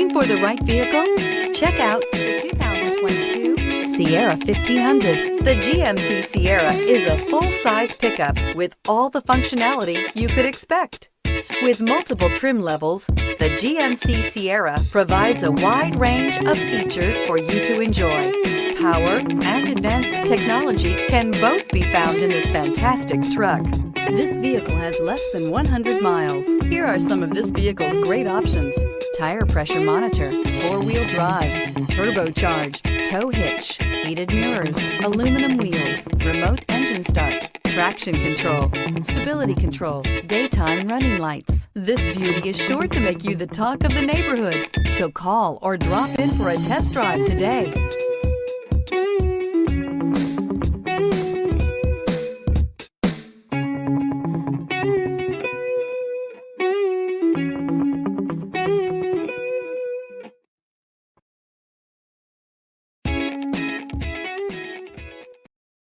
Looking for the right vehicle? Check out the 2022 Sierra 1500. The GMC Sierra is a full-size pickup with all the functionality you could expect. With multiple trim levels, the GMC Sierra provides a wide range of features for you to enjoy. Power and advanced technology can both be found in this fantastic truck. This vehicle has less than 100 miles. Here are some of this vehicle's great options: tire pressure monitor, four-wheel drive, turbocharged, tow hitch, heated mirrors, aluminum wheels, remote engine start, traction control, stability control, daytime running lights. This beauty is sure to make you the talk of the neighborhood. So call or drop in for a test drive today.